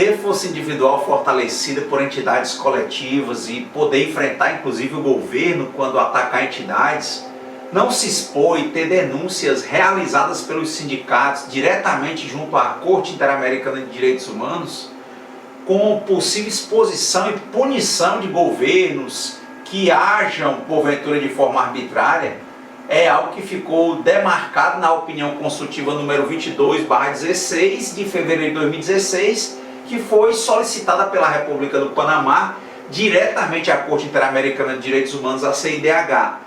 ter força individual fortalecida por entidades coletivas e poder enfrentar inclusive o governo quando atacar entidades, não se expor e ter denúncias realizadas pelos sindicatos diretamente junto à Corte Interamericana de Direitos Humanos, com possível exposição e punição de governos que ajam, porventura, de forma arbitrária, é algo que ficou demarcado na opinião consultiva número 22/16 de fevereiro de 2016, que foi solicitada pela República do Panamá diretamente à Corte Interamericana de Direitos Humanos, a CIDH.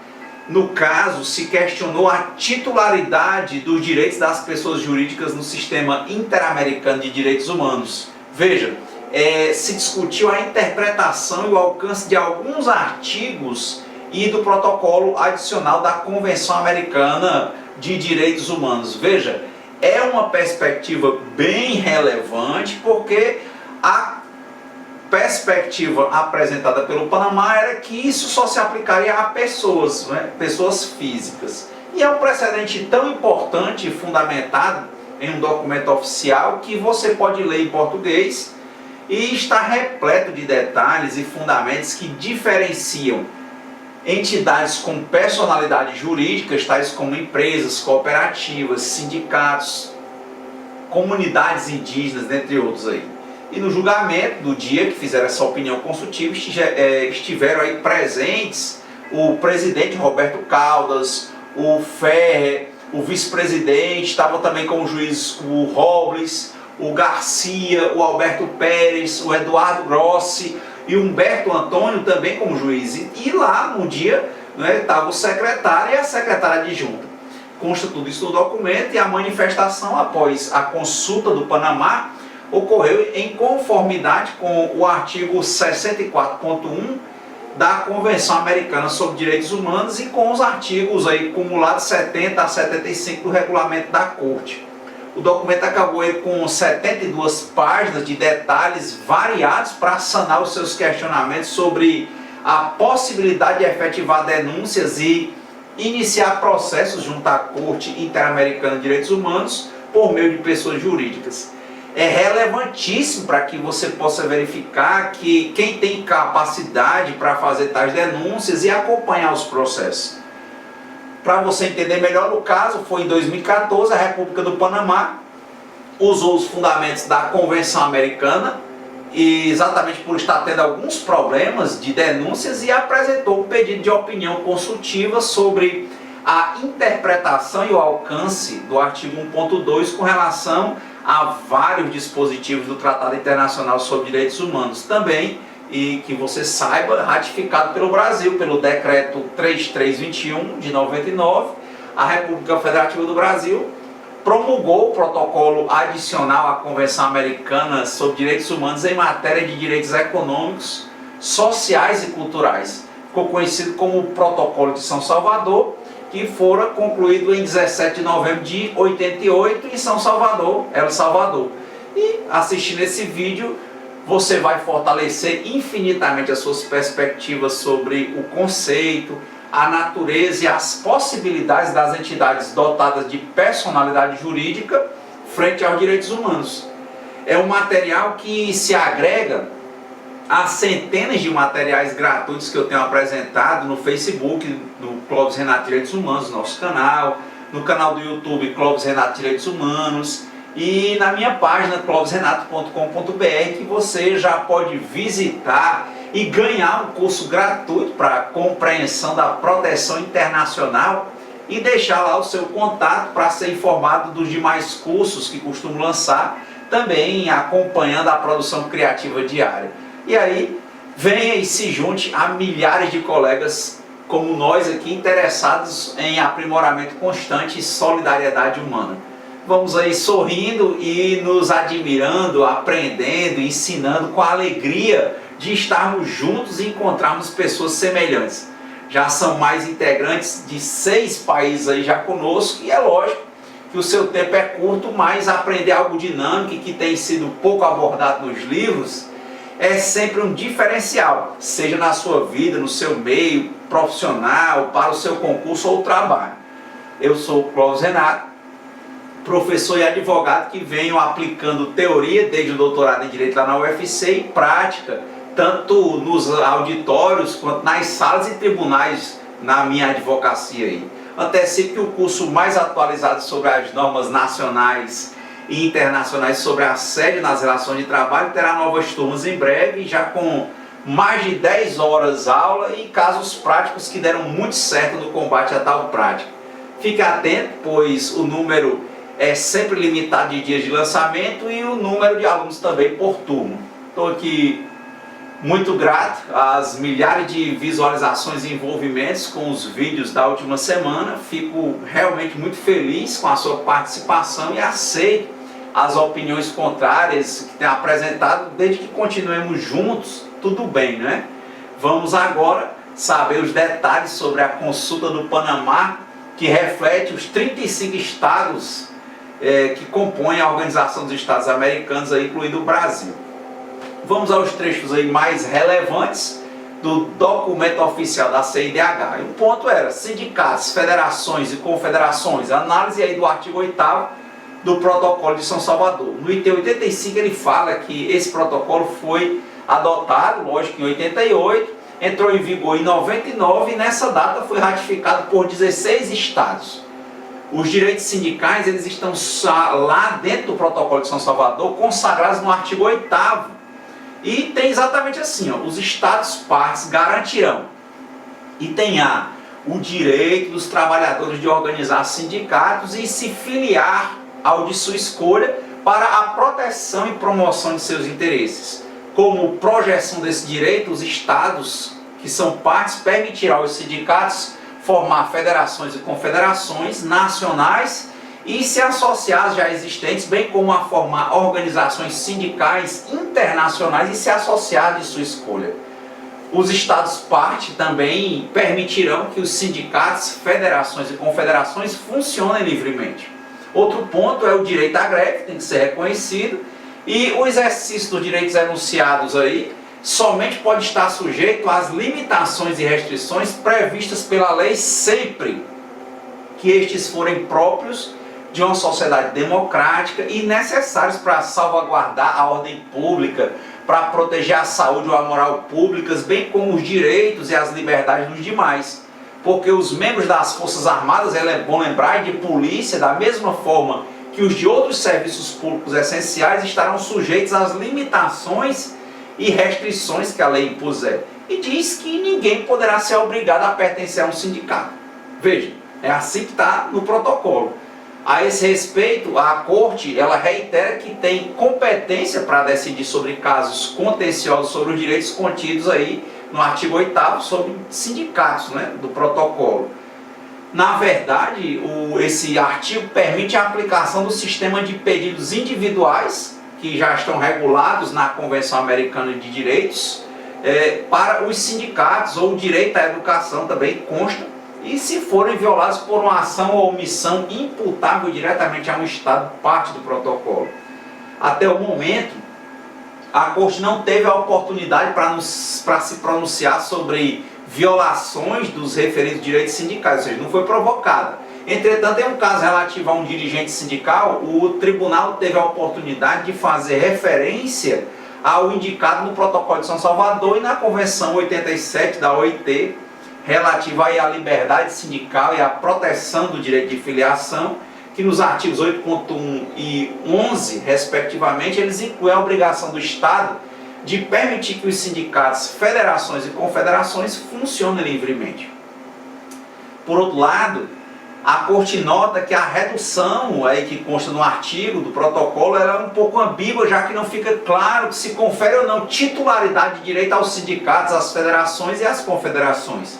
No caso, se questionou a titularidade dos direitos das pessoas jurídicas no sistema interamericano de direitos humanos. Veja, se discutiu a interpretação e o alcance de alguns artigos e do protocolo adicional da Convenção Americana de Direitos Humanos. Veja, é uma perspectiva bem relevante, porque a perspectiva apresentada pelo Panamá era que isso só se aplicaria a pessoas, né? Pessoas físicas. E é um precedente tão importante e fundamentado em um documento oficial que você pode ler em português e está repleto de detalhes e fundamentos que diferenciam entidades com personalidade jurídica, tais como empresas, cooperativas, sindicatos, comunidades indígenas, dentre outros aí. E no julgamento do dia que fizeram essa opinião consultiva, estiveram aí presentes o presidente Roberto Caldas, o Ferrer, o vice-presidente, estavam também como juiz o Robles, o Garcia, o Alberto Pérez, o Eduardo Grossi e o Humberto Antônio também como juiz. E lá no dia, né, estava o secretário e a secretária adjunta. Consta tudo isso no documento, e a manifestação após a consulta do Panamá ocorreu em conformidade com o artigo 64.1 da Convenção Americana sobre Direitos Humanos e com os artigos aí cumulados 70 a 75 do regulamento da Corte. O documento acabou aí com 72 páginas de detalhes variados para sanar os seus questionamentos sobre a possibilidade de efetivar denúncias e iniciar processos junto à Corte Interamericana de Direitos Humanos por meio de pessoas jurídicas. É relevantíssimo para que você possa verificar que quem tem capacidade para fazer tais denúncias e acompanhar os processos. Para você entender melhor, no caso, foi em 2014, a República do Panamá usou os fundamentos da Convenção Americana, e exatamente por estar tendo alguns problemas de denúncias, e apresentou um pedido de opinião consultiva sobre a interpretação e o alcance do artigo 1.2 com relação a vários dispositivos do Tratado Internacional sobre Direitos Humanos. Também, e que você saiba, ratificado pelo Brasil, pelo Decreto 3321 de 99, a República Federativa do Brasil promulgou o protocolo adicional à Convenção Americana sobre Direitos Humanos em matéria de direitos econômicos, sociais e culturais. Ficou conhecido como o Protocolo de São Salvador, que fora concluído em 17 de novembro de 88 em São Salvador, El Salvador. E assistindo esse vídeo, você vai fortalecer infinitamente as suas perspectivas sobre o conceito, a natureza e as possibilidades das entidades dotadas de personalidade jurídica frente aos direitos humanos. É um material que se agrega a centenas de materiais gratuitos que eu tenho apresentado no Facebook, no Clóvis Renato Direitos Humanos, nosso canal, no canal do YouTube Clóvis Renato Direitos Humanos, e na minha página clovisrenato.com.br, que você já pode visitar e ganhar um curso gratuito para compreensão da proteção internacional, e deixar lá o seu contato para ser informado dos demais cursos que costumo lançar, também acompanhando a produção criativa diária. E aí, venha e se junte a milhares de colegas como nós aqui, interessados em aprimoramento constante e solidariedade humana. Vamos aí sorrindo e nos admirando, aprendendo, ensinando com a alegria de estarmos juntos e encontrarmos pessoas semelhantes. Já são mais integrantes de 6 países aí já conosco, e é lógico que o seu tempo é curto, mas aprender algo dinâmico e que tem sido pouco abordado nos livros é sempre um diferencial, seja na sua vida, no seu meio profissional, para o seu concurso ou trabalho. Eu sou o Clóvis Renato, professor e advogado que venho aplicando teoria desde o doutorado em Direito lá na UFC e prática, tanto nos auditórios quanto nas salas e tribunais na minha advocacia aí. Antecipo que o curso mais atualizado sobre as normas nacionais e internacionais sobre assédio nas relações de trabalho terá novas turmas em breve, já com mais de 10 horas aula e casos práticos que deram muito certo no combate a tal prática. Fique atento, pois o número é sempre limitado de dias de lançamento e o número de alunos também por turma. Estou aqui muito grato às milhares de visualizações e envolvimentos com os vídeos da última semana. Fico realmente muito feliz com a sua participação e aceito as opiniões contrárias que tem apresentado, desde que continuemos juntos, tudo bem, né? Vamos agora saber os detalhes sobre a consulta do Panamá, que reflete os 35 estados que compõem a Organização dos Estados Americanos, aí, incluindo o Brasil. Vamos aos trechos aí mais relevantes do documento oficial da CIDH. E o ponto era: sindicatos, federações e confederações, análise aí do artigo 8º do Protocolo de São Salvador. No item 85 ele fala que esse protocolo foi adotado, lógico, em 88, entrou em vigor em 99 e nessa data foi ratificado por 16 estados. Os direitos sindicais, eles estão lá dentro do Protocolo de São Salvador, consagrados no artigo 8º. E tem exatamente assim, ó: os estados partes garantirão, item A, o direito dos trabalhadores de organizar sindicatos e se filiar ao de sua escolha para a proteção e promoção de seus interesses. Como projeção desse direito, os estados que são partes permitirão aos sindicatos formar federações e confederações nacionais e se associar às já existentes, bem como a formar organizações sindicais internacionais e se associar de sua escolha. Os estados parte também permitirão que os sindicatos, federações e confederações funcionem livremente. Outro ponto é o direito à greve, tem que ser reconhecido, e o exercício dos direitos enunciados aí somente pode estar sujeito às limitações e restrições previstas pela lei, sempre que estes forem próprios de uma sociedade democrática e necessários para salvaguardar a ordem pública, para proteger a saúde ou a moral públicas, bem como os direitos e as liberdades dos demais. Porque os membros das Forças Armadas, é bom lembrar, de polícia, da mesma forma que os de outros serviços públicos essenciais, estarão sujeitos às limitações e restrições que a lei impuser. E diz que ninguém poderá ser obrigado a pertencer a um sindicato. Veja, é assim que está no protocolo. A esse respeito, a Corte ela reitera que tem competência para decidir sobre casos contenciosos sobre os direitos contidos aí no artigo 8º sobre sindicatos, né, do protocolo. Na verdade, esse artigo permite a aplicação do sistema de pedidos individuais, que já estão regulados na Convenção Americana de Direitos, para os sindicatos, ou o direito à educação também consta, e se forem violados por uma ação ou omissão imputável diretamente a um Estado parte do protocolo. Até o momento, a Corte não teve a oportunidade para se pronunciar sobre violações dos referidos direitos sindicais, ou seja, não foi provocada. Entretanto, em um caso relativo a um dirigente sindical, o tribunal teve a oportunidade de fazer referência ao indicado no Protocolo de São Salvador e na Convenção 87 da OIT, relativa à liberdade sindical e à proteção do direito de filiação, que nos artigos 8.1 e 11, respectivamente, eles incluem a obrigação do Estado de permitir que os sindicatos, federações e confederações funcionem livremente. Por outro lado, a Corte nota que a redução aí que consta no artigo do protocolo ela é um pouco ambígua, já que não fica claro se confere ou não titularidade de direito aos sindicatos, às federações e às confederações.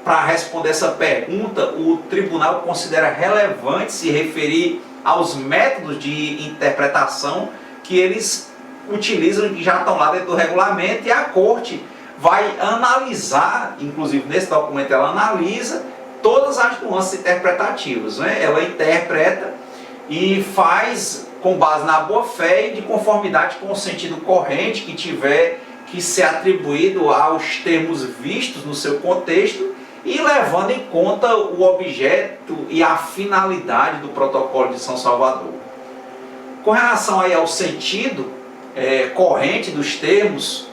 Para responder essa pergunta, o tribunal considera relevante se referir aos métodos de interpretação que eles utilizam e que já estão lá dentro do regulamento, e a Corte vai analisar, inclusive nesse documento ela analisa todas as nuances interpretativas, né? Ela interpreta e faz com base na boa-fé e de conformidade com o sentido corrente que tiver que ser atribuído aos termos vistos no seu contexto e levando em conta o objeto e a finalidade do Protocolo de São Salvador. Com relação aí ao sentido corrente dos termos,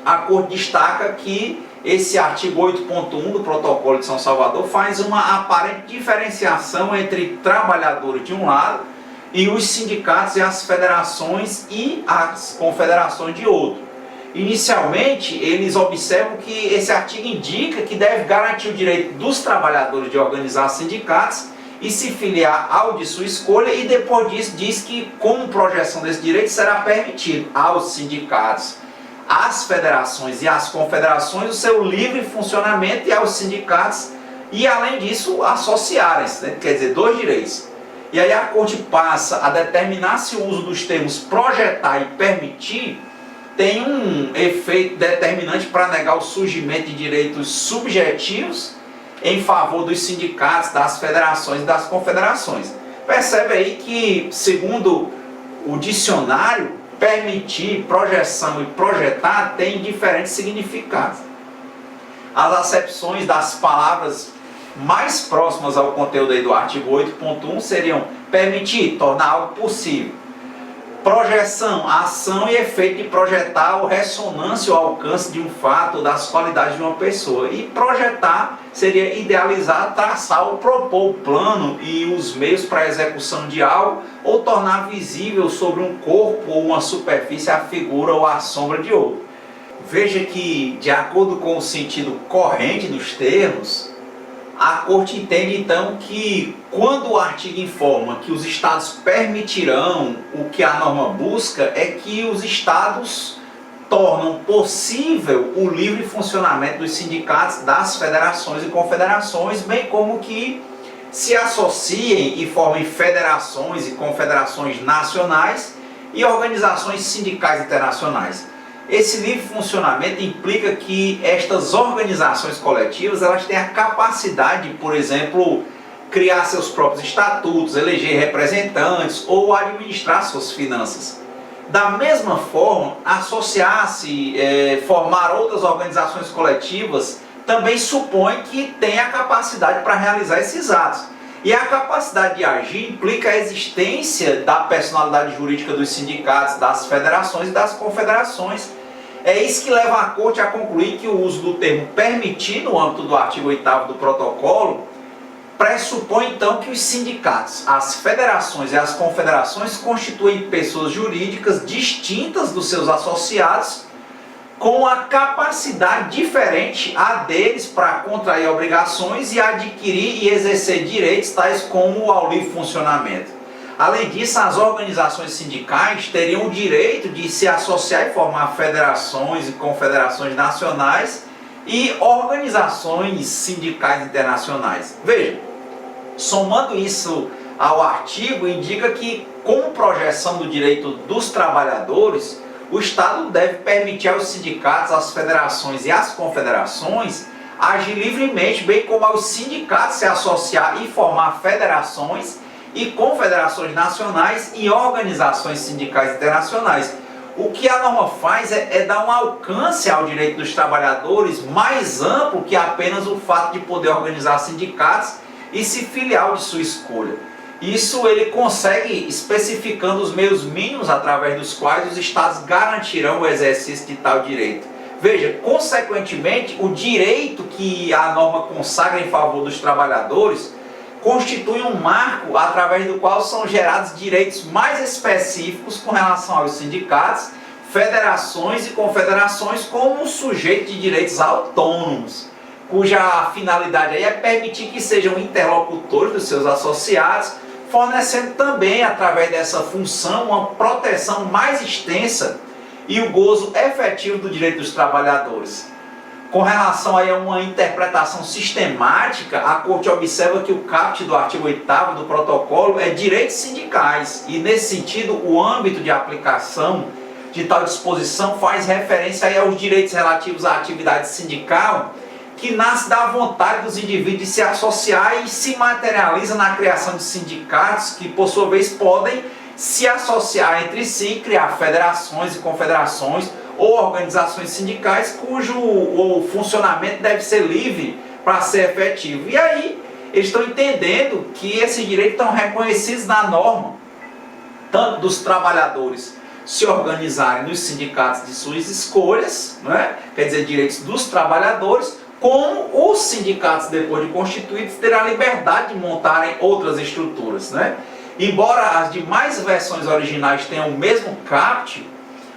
a Corte destaca que esse artigo 8.1 do Protocolo de São Salvador faz uma aparente diferenciação entre trabalhadores de um lado e os sindicatos e as federações e as confederações de outro. Inicialmente, eles observam que esse artigo indica que deve garantir o direito dos trabalhadores de organizar sindicatos e se filiar ao de sua escolha, e depois disso diz que, como projeção desse direito, será permitido aos sindicatos, às federações e às confederações o seu livre funcionamento, e aos sindicatos, e além disso, associarem-se, né? Quer dizer, dois direitos. E aí a Corte passa a determinar se o uso dos termos projetar e permitir tem um efeito determinante para negar o surgimento de direitos subjetivos em favor dos sindicatos, das federações e das confederações. Percebe aí que, segundo o dicionário, permitir, projeção e projetar têm diferentes significados. As acepções das palavras mais próximas ao conteúdo aí do artigo 8.1 seriam permitir, tornar algo possível. Projeção, ação e efeito de projetar ou ressonância ou alcance de um fato ou das qualidades de uma pessoa. E projetar seria idealizar, traçar ou propor o plano e os meios para a execução de algo, ou tornar visível sobre um corpo ou uma superfície a figura ou a sombra de outro. Veja que, de acordo com o sentido corrente dos termos, a Corte entende então que, quando o artigo informa que os Estados permitirão, o que a norma busca é que os Estados tornam possível o livre funcionamento dos sindicatos, das federações e confederações, bem como que se associem e formem federações e confederações nacionais e organizações sindicais internacionais. Esse livre funcionamento implica que estas organizações coletivas elas têm a capacidade de, por exemplo, criar seus próprios estatutos, eleger representantes ou administrar suas finanças. Da mesma forma, associar-se, formar outras organizações coletivas também supõe que tem a capacidade para realizar esses atos. E a capacidade de agir implica a existência da personalidade jurídica dos sindicatos, das federações e das confederações. É isso que leva a Corte a concluir que o uso do termo permitir no âmbito do artigo 8º do protocolo pressupõe então que os sindicatos, as federações e as confederações constituem pessoas jurídicas distintas dos seus associados, com a capacidade diferente a deles para contrair obrigações e adquirir e exercer direitos tais como ao livre funcionamento. Além disso, as organizações sindicais teriam o direito de se associar e formar federações e confederações nacionais e organizações sindicais internacionais. Veja, somando isso ao artigo, indica que, com projeção do direito dos trabalhadores, o Estado deve permitir aos sindicatos, às federações e às confederações agir livremente, bem como aos sindicatos se associar e formar federações e confederações nacionais e organizações sindicais internacionais. O que a norma faz é dar um alcance ao direito dos trabalhadores mais amplo que apenas o fato de poder organizar sindicatos e se filiar de sua escolha. Isso ele consegue especificando os meios mínimos através dos quais os Estados garantirão o exercício de tal direito. Veja, consequentemente, o direito que a norma consagra em favor dos trabalhadores constitui um marco através do qual são gerados direitos mais específicos com relação aos sindicatos, federações e confederações como um sujeito de direitos autônomos, cuja finalidade aí é permitir que sejam interlocutores dos seus associados, fornecendo também, através dessa função, uma proteção mais extensa e o gozo efetivo do direito dos trabalhadores. Com relação aí a uma interpretação sistemática, a Corte observa que o caput do artigo 8º do protocolo é direitos sindicais, e nesse sentido o âmbito de aplicação de tal disposição faz referência aí aos direitos relativos à atividade sindical, que nasce da vontade dos indivíduos de se associar e se materializa na criação de sindicatos que, por sua vez, podem se associar entre si e criar federações e confederações ou organizações sindicais cujo o funcionamento deve ser livre para ser efetivo. E aí, eles estão entendendo que esses direitos estão reconhecidos na norma, tanto dos trabalhadores se organizarem nos sindicatos de suas escolhas, né? Quer dizer, direitos dos trabalhadores, como os sindicatos, depois de constituídos, terão a liberdade de montarem outras estruturas, né? Embora as demais versões originais tenham o mesmo caput,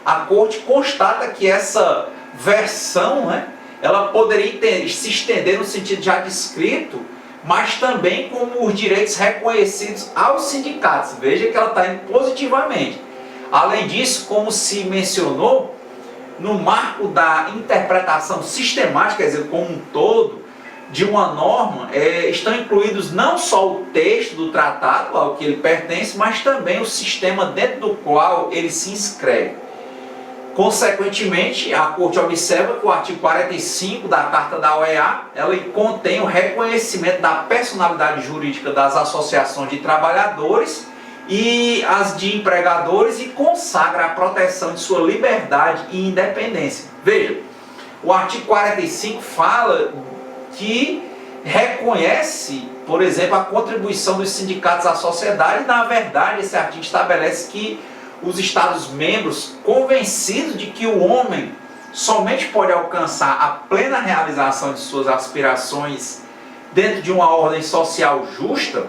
a Corte constata que essa versão, né, ela poderia se estender no sentido já descrito, mas também como os direitos reconhecidos aos sindicatos. Veja que ela está indo positivamente. Além disso, como se mencionou, no marco da interpretação sistemática, quer dizer, como um todo, de uma norma, estão incluídos não só o texto do tratado ao que ele pertence, mas também o sistema dentro do qual ele se inscreve. Consequentemente, a Corte observa que o artigo 45 da Carta da OEA, ela contém o reconhecimento da personalidade jurídica das associações de trabalhadores e as de empregadores e consagra a proteção de sua liberdade e independência. Veja, o artigo 45 fala que reconhece, por exemplo, a contribuição dos sindicatos à sociedade. Na verdade, esse artigo estabelece que os Estados-membros, convencidos de que o homem somente pode alcançar a plena realização de suas aspirações dentro de uma ordem social justa,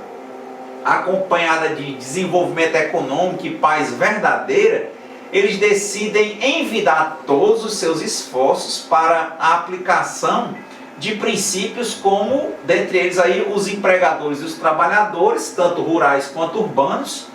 acompanhada de desenvolvimento econômico e paz verdadeira, eles decidem envidar todos os seus esforços para a aplicação de princípios como, dentre eles aí, os empregadores e os trabalhadores, tanto rurais quanto urbanos,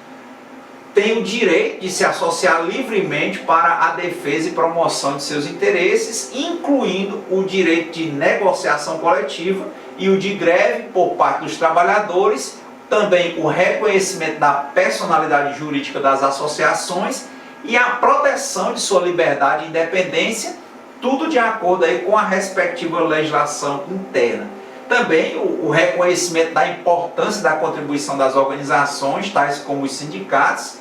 têm o direito de se associar livremente para a defesa e promoção de seus interesses, incluindo o direito de negociação coletiva e o de greve por parte dos trabalhadores, também o reconhecimento da personalidade jurídica das associações e a proteção de sua liberdade e independência, tudo de acordo aí com a respectiva legislação interna. Também o reconhecimento da importância da contribuição das organizações, tais como os sindicatos,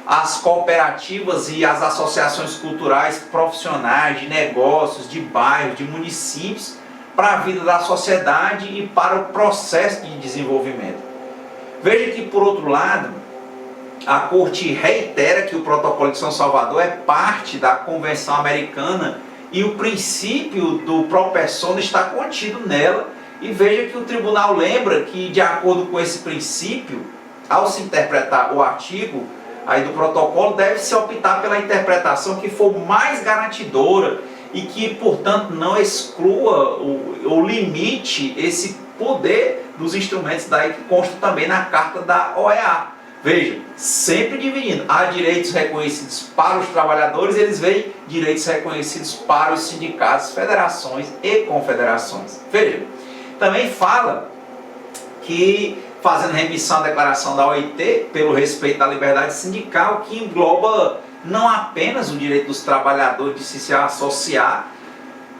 as cooperativas e as associações culturais, profissionais, de negócios, de bairros, de municípios, para a vida da sociedade e para o processo de desenvolvimento. Veja que, por outro lado, a Corte reitera que o Protocolo de São Salvador é parte da Convenção Americana e o princípio do pro persona está contido nela. E veja que o tribunal lembra que, de acordo com esse princípio, ao se interpretar o artigo aí do protocolo, deve-se optar pela interpretação que for mais garantidora e que, portanto, não exclua ou limite esse poder dos instrumentos daí que consta também na Carta da OEA. Veja, sempre dividindo. Há direitos reconhecidos para os trabalhadores, eles veem direitos reconhecidos para os sindicatos, federações e confederações. Veja, também fala que, fazendo remissão à declaração da OIT, pelo respeito à liberdade sindical, que engloba não apenas o direito dos trabalhadores de se associar,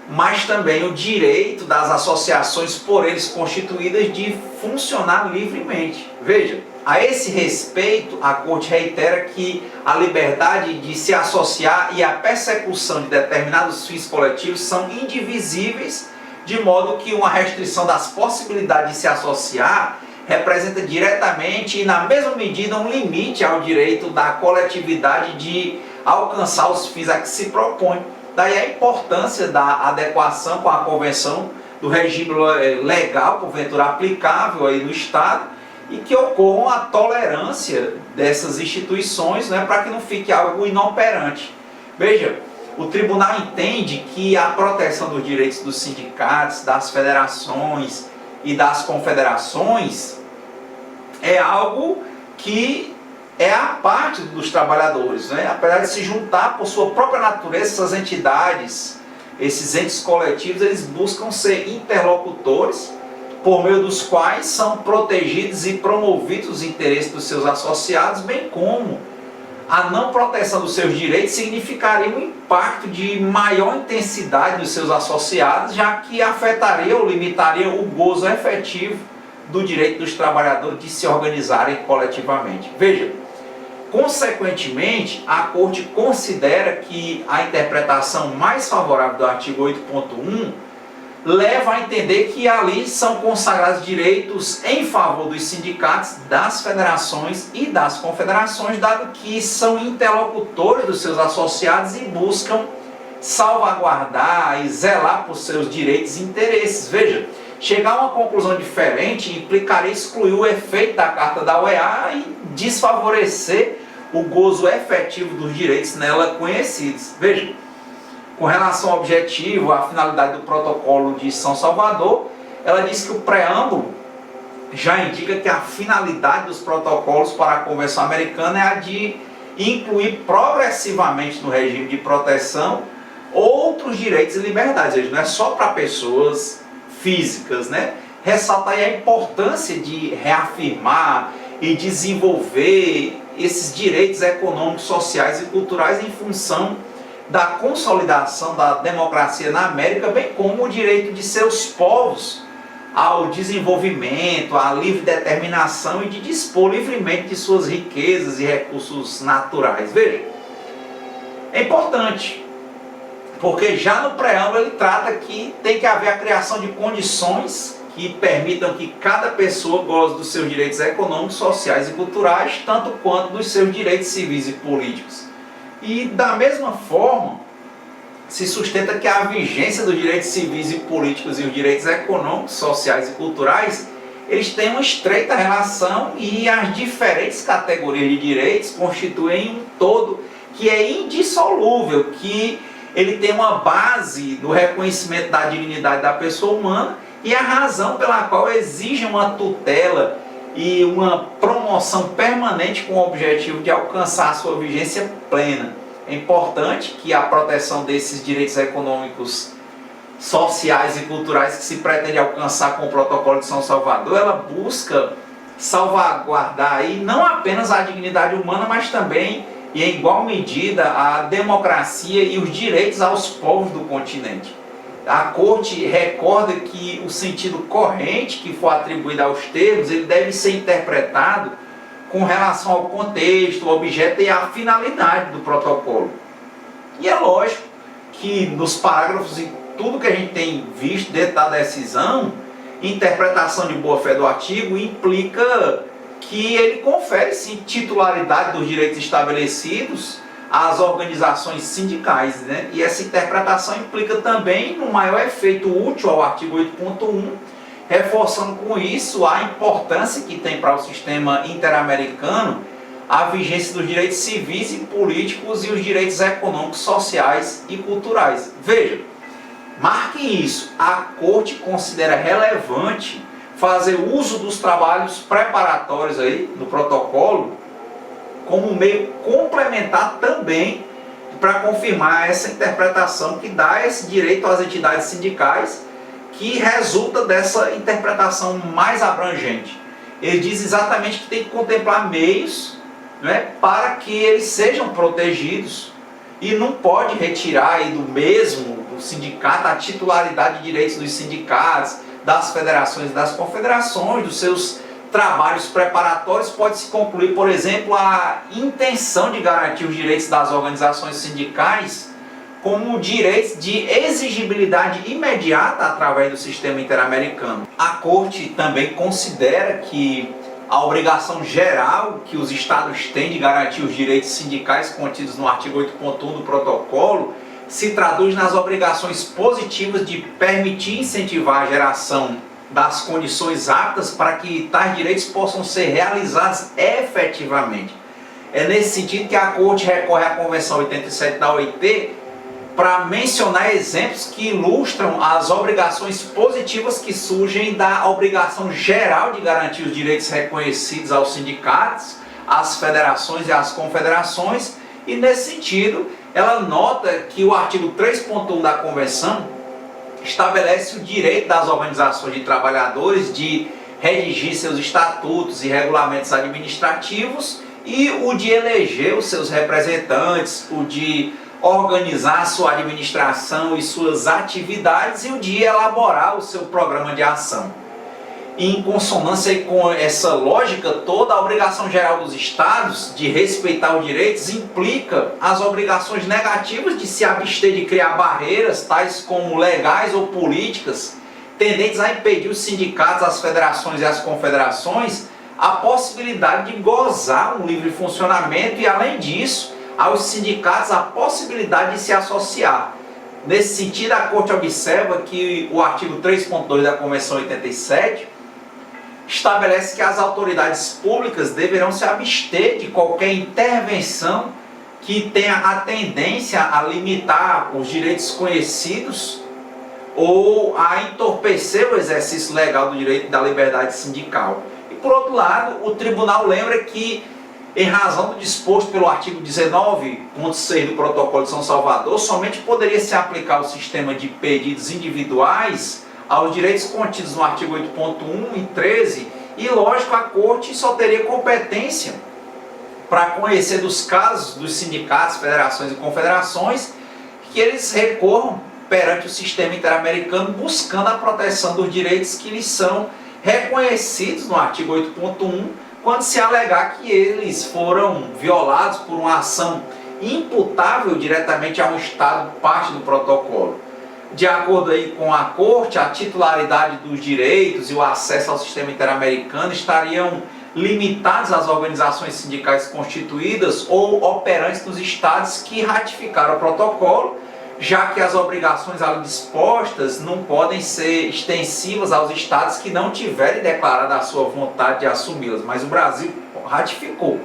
mas também o direito das associações por eles constituídas de funcionar livremente. Veja, a esse respeito, a Corte reitera que a liberdade de se associar e a persecução de determinados fins coletivos são indivisíveis, de modo que uma restrição das possibilidades de se associar representa diretamente e na mesma medida um limite ao direito da coletividade de alcançar os fins a que se propõe. Daí a importância da adequação com a Convenção do regime legal, porventura aplicável aí no Estado, e que ocorra a tolerância dessas instituições, né, para que não fique algo inoperante. Veja, o tribunal entende que a proteção dos direitos dos sindicatos, das federações e das confederações é algo que é a parte dos trabalhadores, né? Apesar de se juntar por sua própria natureza, essas entidades, esses entes coletivos, eles buscam ser interlocutores, por meio dos quais são protegidos e promovidos os interesses dos seus associados, bem como a não proteção dos seus direitos significaria um impacto de maior intensidade dos seus associados, já que afetaria ou limitaria o gozo efetivo do direito dos trabalhadores de se organizarem coletivamente. Veja, consequentemente, a Corte considera que a interpretação mais favorável do artigo 8.1 leva a entender que ali são consagrados direitos em favor dos sindicatos, das federações e das confederações, dado que são interlocutores dos seus associados e buscam salvaguardar e zelar por seus direitos e interesses. Veja, chegar a uma conclusão diferente implicaria excluir o efeito da Carta da OEA e desfavorecer o gozo efetivo dos direitos nela conhecidos. Veja, com relação ao objetivo, à finalidade do Protocolo de São Salvador, ela diz que o preâmbulo já indica que a finalidade dos protocolos para a Convenção Americana é a de incluir progressivamente no regime de proteção outros direitos e liberdades, ou seja, não é só para pessoas físicas, né? Ressalta aí a importância de reafirmar e desenvolver esses direitos econômicos, sociais e culturais em função da consolidação da democracia na América, bem como o direito de seus povos ao desenvolvimento, à livre determinação e de dispor livremente de suas riquezas e recursos naturais. Veja, é importante, porque já no preâmbulo ele trata que tem que haver a criação de condições que permitam que cada pessoa goze dos seus direitos econômicos, sociais e culturais, tanto quanto dos seus direitos civis e políticos. E da mesma forma, se sustenta que a vigência dos direitos civis e políticos e os direitos econômicos, sociais e culturais, eles têm uma estreita relação e as diferentes categorias de direitos constituem um todo que é indissolúvel, que ele tem uma base do reconhecimento da dignidade da pessoa humana e a razão pela qual exige uma tutela e uma promoção permanente com o objetivo de alcançar a sua vigência plena. É importante que a proteção desses direitos econômicos, sociais e culturais que se pretende alcançar com o Protocolo de São Salvador, ela busca salvaguardar aí não apenas a dignidade humana, mas também e em igual medida a democracia e os direitos aos povos do continente. A Corte recorda que o sentido corrente que for atribuído aos termos, ele deve ser interpretado com relação ao contexto, ao objeto e à finalidade do protocolo. E é lógico que nos parágrafos e tudo que a gente tem visto dentro da decisão, interpretação de boa-fé do artigo implica que ele confere sim titularidade dos direitos estabelecidos às organizações sindicais, né? E essa interpretação implica também no maior efeito útil ao artigo 8.1, reforçando com isso a importância que tem para o sistema interamericano a vigência dos direitos civis e políticos e os direitos econômicos, sociais e culturais. Veja, marque isso, a Corte considera relevante fazer uso dos trabalhos preparatórios aí do protocolo como meio complementar também para confirmar essa interpretação que dá esse direito às entidades sindicais, que resulta dessa interpretação mais abrangente. Ele diz exatamente que tem que contemplar meios, né, para que eles sejam protegidos e não pode retirar aí do mesmo do sindicato a titularidade de direitos dos sindicatos, das federações e das confederações, dos seus trabalhos preparatórios. Pode-se concluir, por exemplo, a intenção de garantir os direitos das organizações sindicais como direitos de exigibilidade imediata através do sistema interamericano. A Corte também considera que a obrigação geral que os Estados têm de garantir os direitos sindicais contidos no artigo 8.1 do protocolo se traduz nas obrigações positivas de permitir e incentivar a geração das condições aptas para que tais direitos possam ser realizados efetivamente. É nesse sentido que a Corte recorre à Convenção 87 da OIT para mencionar exemplos que ilustram as obrigações positivas que surgem da obrigação geral de garantir os direitos reconhecidos aos sindicatos, às federações e às confederações, e nesse sentido ela nota que o artigo 3.1 da Convenção estabelece o direito das organizações de trabalhadores de redigir seus estatutos e regulamentos administrativos e o de eleger os seus representantes, o de organizar sua administração e suas atividades e o de elaborar o seu programa de ação. em consonância com essa lógica toda, a obrigação geral dos Estados de respeitar os direitos implica as obrigações negativas de se abster de criar barreiras, tais como legais ou políticas, tendentes a impedir os sindicatos, as federações e as confederações a possibilidade de gozar um livre funcionamento e, além disso, aos sindicatos a possibilidade de se associar. Nesse sentido, a Corte observa que o artigo 3.2 da Convenção 87 estabelece que as autoridades públicas deverão se abster de qualquer intervenção que tenha a tendência a limitar os direitos conhecidos ou a entorpecer o exercício legal do direito da liberdade sindical. E, por outro lado, o tribunal lembra que, em razão do disposto pelo artigo 19.6 do Protocolo de São Salvador, somente poderia se aplicar o sistema de pedidos individuais aos direitos contidos no artigo 8.1 e 13, e, lógico, a Corte só teria competência para conhecer dos casos dos sindicatos, federações e confederações que eles recorram perante o sistema interamericano buscando a proteção dos direitos que lhes são reconhecidos no artigo 8.1, quando se alegar que eles foram violados por uma ação imputável diretamente a um Estado parte do protocolo. De acordo aí com a Corte, a titularidade dos direitos e o acesso ao sistema interamericano estariam limitados às organizações sindicais constituídas ou operantes nos estados que ratificaram o protocolo, já que as obrigações ali dispostas não podem ser extensivas aos estados que não tiverem declarado a sua vontade de assumi-las. Mas o Brasil ratificou.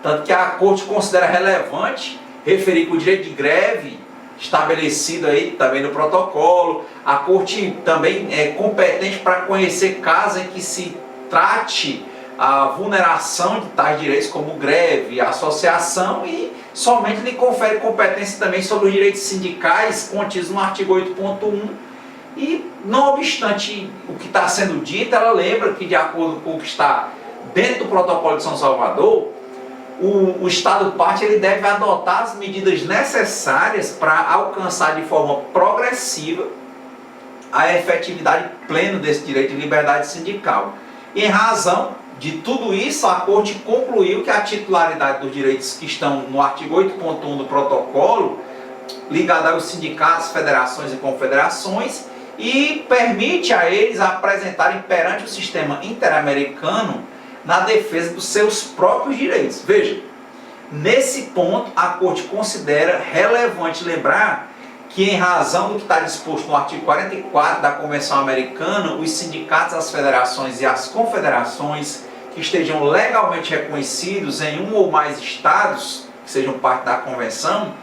Tanto que a Corte considera relevante referir que o direito de greve, estabelecido aí também no protocolo, a Corte também é competente para conhecer casos em que se trate a vulneração de tais direitos como greve, associação, e somente lhe confere competência também sobre os direitos sindicais contidos no artigo 8.1. E, não obstante o que está sendo dito, ela lembra que, de acordo com o que está dentro do Protocolo de São Salvador, o Estado parte ele deve adotar as medidas necessárias para alcançar de forma progressiva a efetividade plena desse direito de liberdade sindical. E, em razão de tudo isso, a Corte concluiu que a titularidade dos direitos que estão no artigo 8.1 do protocolo, ligada aos sindicatos, federações e confederações, e permite a eles apresentarem perante o sistema interamericano na defesa dos seus próprios direitos. Veja, nesse ponto a Corte considera relevante lembrar que, em razão do que está disposto no artigo 44 da Convenção Americana, os sindicatos, as federações e as confederações que estejam legalmente reconhecidos em um ou mais estados, que sejam parte da Convenção,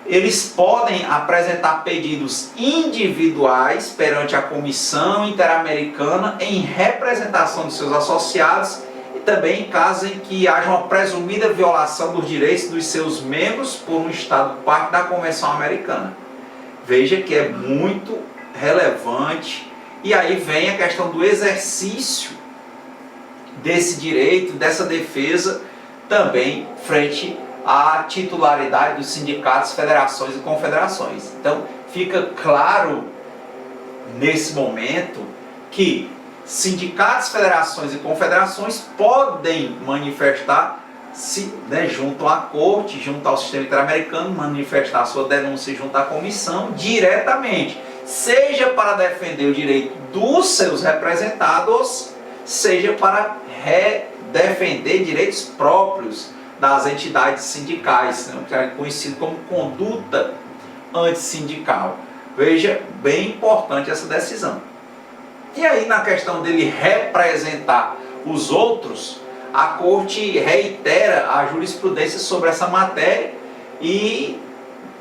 eles podem apresentar pedidos individuais perante a Comissão Interamericana em representação dos seus associados e também em casos em que haja uma presumida violação dos direitos dos seus membros por um Estado parte da Convenção Americana. Veja que é muito relevante, e aí vem a questão do exercício desse direito, dessa defesa, também frente à titularidade dos sindicatos, federações e confederações. Então, fica claro nesse momento que sindicatos, federações e confederações podem manifestar-se, junto à Corte, junto ao sistema interamericano, manifestar sua denúncia junto à comissão diretamente, seja para defender o direito dos seus representados, seja para defender direitos próprios das entidades sindicais, que é conhecido como conduta antissindical. Veja, bem importante essa decisão. E aí, na questão dele representar os outros, a Corte reitera a jurisprudência sobre essa matéria e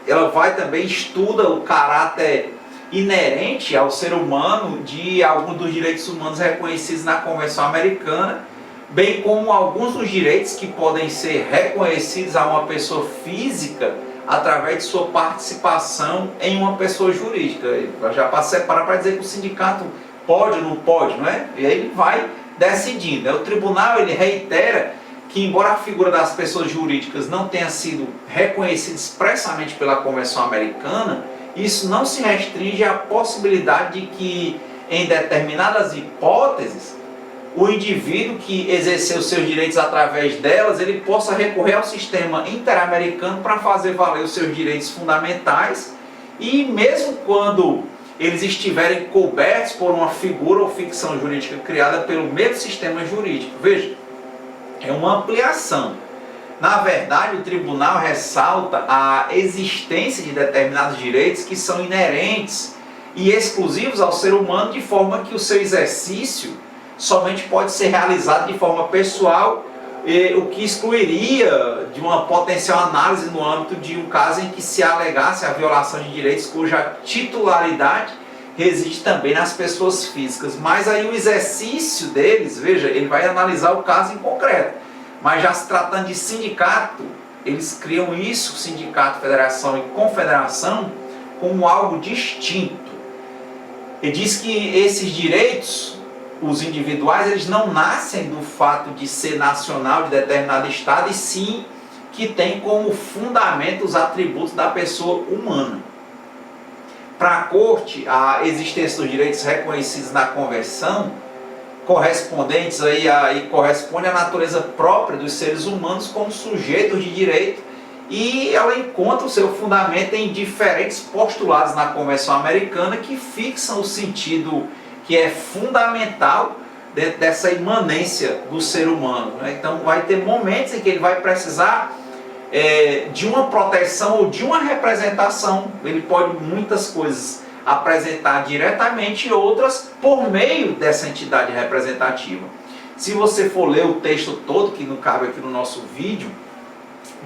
ela vai também estuda o caráter inerente ao ser humano de alguns dos direitos humanos reconhecidos na Convenção Americana, bem como alguns dos direitos que podem ser reconhecidos a uma pessoa física através de sua participação em uma pessoa jurídica. Já para separar, para dizer que o sindicato pode ou não pode, não é? E aí ele vai decidindo. O tribunal ele reitera que, embora a figura das pessoas jurídicas não tenha sido reconhecida expressamente pela Convenção Americana, isso não se restringe à possibilidade de que em determinadas hipóteses, o indivíduo que exerceu seus direitos através delas, ele possa recorrer ao sistema interamericano para fazer valer os seus direitos fundamentais, e mesmo quando eles estiverem cobertos por uma figura ou ficção jurídica criada pelo mesmo sistema jurídico. Veja, é uma ampliação. Na verdade, o tribunal ressalta a existência de determinados direitos que são inerentes e exclusivos ao ser humano, de forma que o seu exercício somente pode ser realizado de forma pessoal, o que excluiria de uma potencial análise no âmbito de um caso em que se alegasse a violação de direitos cuja titularidade reside também nas pessoas físicas. Mas aí o exercício deles, veja, ele vai analisar o caso em concreto. Mas já se tratando de sindicato, eles criam isso, sindicato, federação e confederação, como algo distinto. Ele diz que esses direitos, os individuais, eles não nascem do fato de ser nacional de determinado estado, e sim que tem como fundamento os atributos da pessoa humana. Para a Corte, a existência dos direitos reconhecidos na Convenção, correspondentes corresponde à natureza própria dos seres humanos como sujeitos de direito, e ela encontra o seu fundamento em diferentes postulados na Convenção Americana que fixam o sentido que é fundamental dentro dessa imanência do ser humano, né? Então vai ter momentos em que ele vai precisar de uma proteção ou de uma representação. Ele pode muitas coisas apresentar diretamente e outras por meio dessa entidade representativa. Se você for ler o texto todo, que não cabe aqui no nosso vídeo,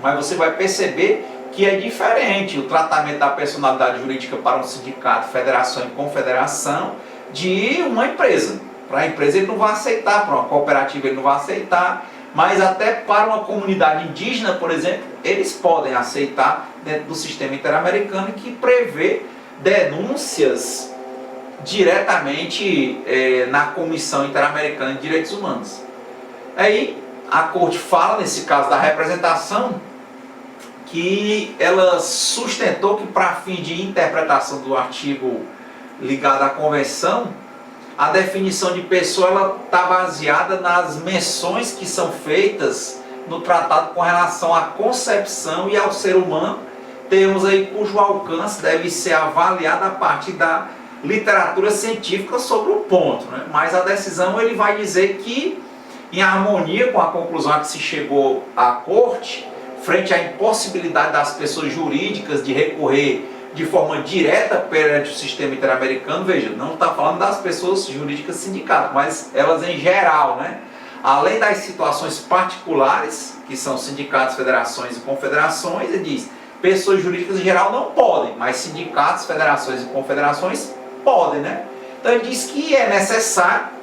mas você vai perceber que é diferente o tratamento da personalidade jurídica para um sindicato, federação e confederação de uma empresa. Para a empresa ele não vai aceitar, para uma cooperativa ele não vai aceitar, mas até para uma comunidade indígena, por exemplo, eles podem aceitar dentro do sistema interamericano, que prevê denúncias diretamente na Comissão Interamericana de Direitos Humanos. Aí a Corte fala, nesse caso da representação, que ela sustentou que, para fim de interpretação do artigo ligado à Convenção, a definição de pessoa está baseada nas menções que são feitas no tratado com relação à concepção e ao ser humano, termos aí cujo alcance deve ser avaliado a partir da literatura científica sobre o ponto, né? Mas a decisão ele vai dizer que, em harmonia com a conclusão a que se chegou à Corte, frente à impossibilidade das pessoas jurídicas de recorrer de forma direta perante o sistema interamericano, veja, não está falando das pessoas jurídicas sindicatos, mas elas em geral, né? Além das situações particulares, que são sindicatos, federações e confederações, ele diz, pessoas jurídicas em geral não podem, mas sindicatos, federações e confederações podem, né? Então ele diz que é necessário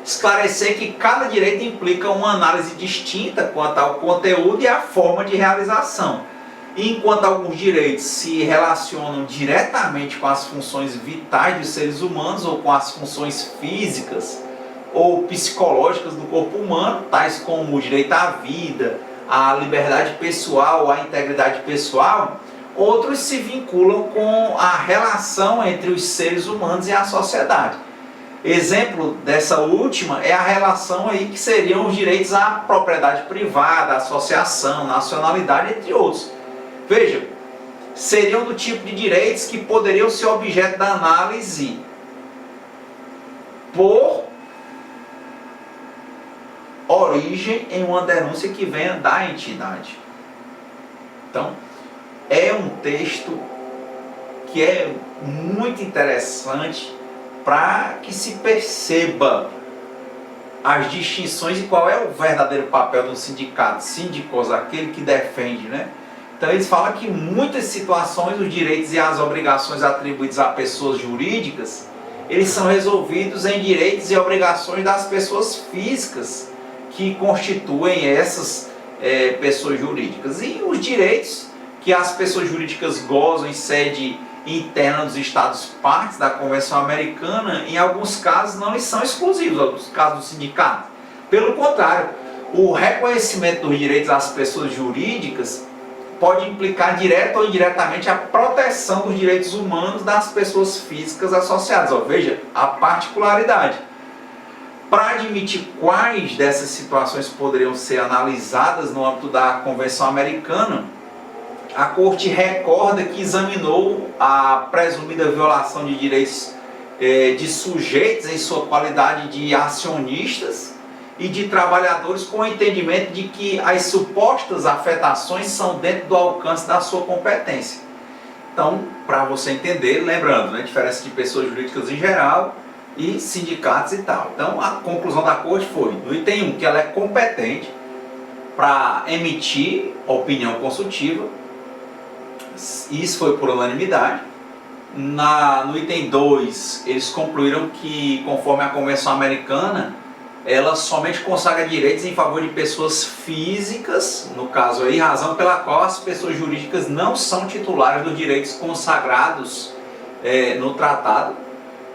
esclarecer que cada direito implica uma análise distinta quanto ao conteúdo e à forma de realização. Enquanto alguns direitos se relacionam diretamente com as funções vitais dos seres humanos ou com as funções físicas ou psicológicas do corpo humano, tais como o direito à vida, à liberdade pessoal, à integridade pessoal, outros se vinculam com a relação entre os seres humanos e a sociedade. Exemplo dessa última é a relação aí que seriam os direitos à propriedade privada, à associação, nacionalidade, entre outros. Veja, seriam do tipo de direitos que poderiam ser objeto da análise por origem em uma denúncia que venha da entidade. Então, é um texto que é muito interessante para que se perceba as distinções e qual é o verdadeiro papel do sindicato. Síndicos, aquele que defende, né? Então eles falam que em muitas situações os direitos e as obrigações atribuídos a pessoas jurídicas, eles são resolvidos em direitos e obrigações das pessoas físicas que constituem essas pessoas jurídicas. E os direitos que as pessoas jurídicas gozam em sede interna dos Estados partes da Convenção Americana, em alguns casos não são exclusivos, alguns casos do sindicato. Pelo contrário, o reconhecimento dos direitos às pessoas jurídicas pode implicar direta ou indiretamente a proteção dos direitos humanos das pessoas físicas associadas. Ó, veja a particularidade. Para admitir quais dessas situações poderiam ser analisadas no âmbito da Convenção Americana, a Corte recorda que examinou a presumida violação de direitos de sujeitos em sua qualidade de acionistas e de trabalhadores, com o entendimento de que as supostas afetações são dentro do alcance da sua competência. Então, para você entender, lembrando, né, a diferença de pessoas jurídicas em geral e sindicatos e tal. Então, a conclusão da Corte foi, no item 1, que ela é competente para emitir opinião consultiva. Isso foi por unanimidade. No item 2, eles concluíram que, conforme a Convenção Americana, ela somente consagra direitos em favor de pessoas físicas, no caso aí, razão pela qual as pessoas jurídicas não são titulares dos direitos consagrados no tratado.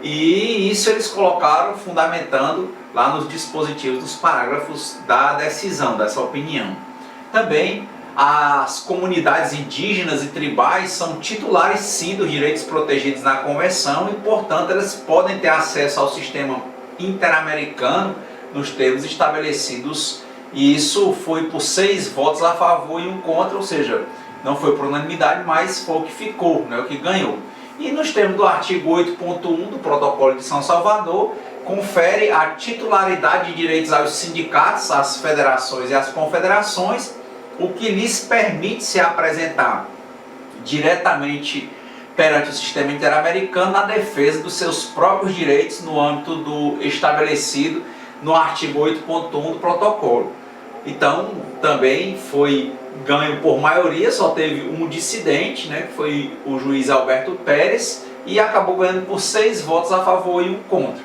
E isso eles colocaram fundamentando lá nos dispositivos dos parágrafos da decisão, dessa opinião. Também as comunidades indígenas e tribais são titulares sim dos direitos protegidos na Convenção e, portanto, elas podem ter acesso ao sistema interamericano nos termos estabelecidos, e isso foi por 6 votos a favor e 1 contra, ou seja, não foi por unanimidade, mas foi o que ficou, né, o que ganhou. E nos termos do artigo 8.1 do Protocolo de São Salvador, confere a titularidade de direitos aos sindicatos, às federações e às confederações, o que lhes permite se apresentar diretamente perante o sistema interamericano na defesa dos seus próprios direitos no âmbito do estabelecido no artigo 8.1 do protocolo. Então, também foi ganho por maioria, só teve um dissidente, né, que foi o juiz Alberto Pérez, e acabou ganhando por 6 votos a favor e 1 contra.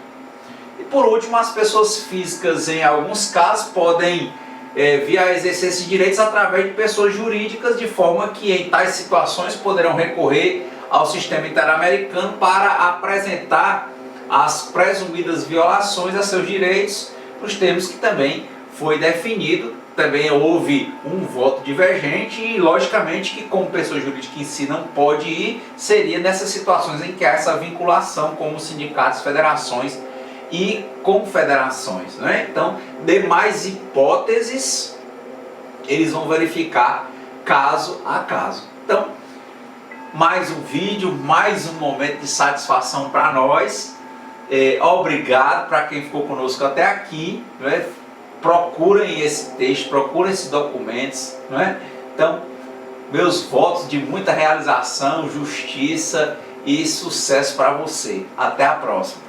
E por último, as pessoas físicas, em alguns casos, podem vir a exercer esses direitos através de pessoas jurídicas, de forma que em tais situações poderão recorrer ao sistema interamericano para apresentar as presumidas violações a seus direitos, nos termos que também foi definido. Também houve um voto divergente e, logicamente, que como pessoa jurídica em si não pode ir, seria nessas situações em que há essa vinculação como sindicatos, federações e confederações, né? Então, demais hipóteses, eles vão verificar caso a caso. Então, mais um vídeo, mais um momento de satisfação para nós. Obrigado para quem ficou conosco até aqui, né? Procurem esse texto, procurem esses documentos, né? Então, meus votos de muita realização, justiça e sucesso para você. Até a próxima.